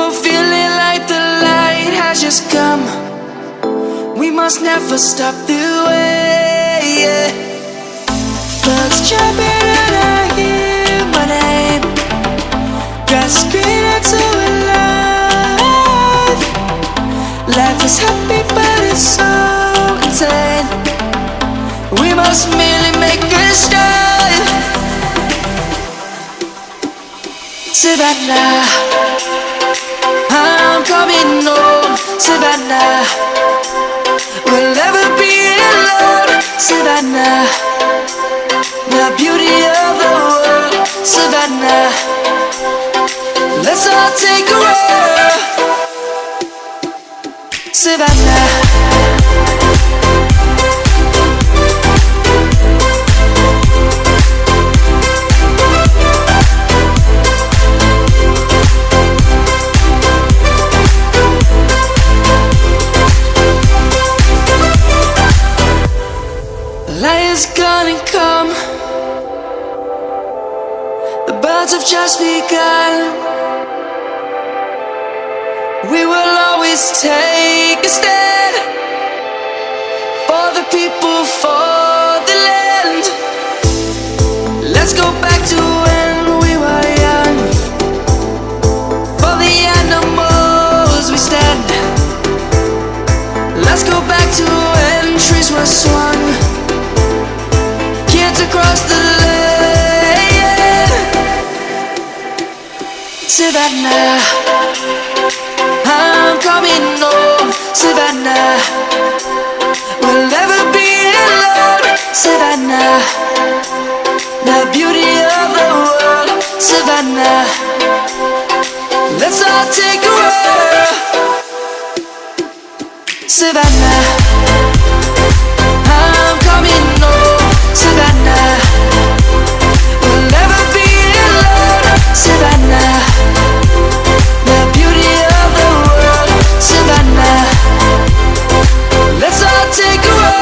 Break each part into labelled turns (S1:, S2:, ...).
S1: we're feeling like the light has just come. We must never stop the way, yeah. Birds jumping and I hear my name, grasping into a life. Life is happy but it's so insane. We must merely make a start. Savannah, I'm coming home. Savannah, we'll never be alone. Savannah, the beauty of the world. Savannah, let's all take a walk. Savannah, light is gonna come. The birds have just begun. We will always take a stand for the people, for the land. Let's go back to when we were young. For the animals we stand. Let's go back to when trees were swung, kids across the land. Savannah, I'm coming home. Savannah, we'll never be alone. Savannah, the beauty of the world. Savannah, let's all take a walk. Savannah, I'm coming home. Savannah, we'll never be alone. Savannah, the beauty of the world. Savannah, let's all take a walk.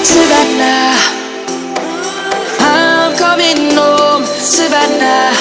S1: Savannah, I'm coming home. Savannah,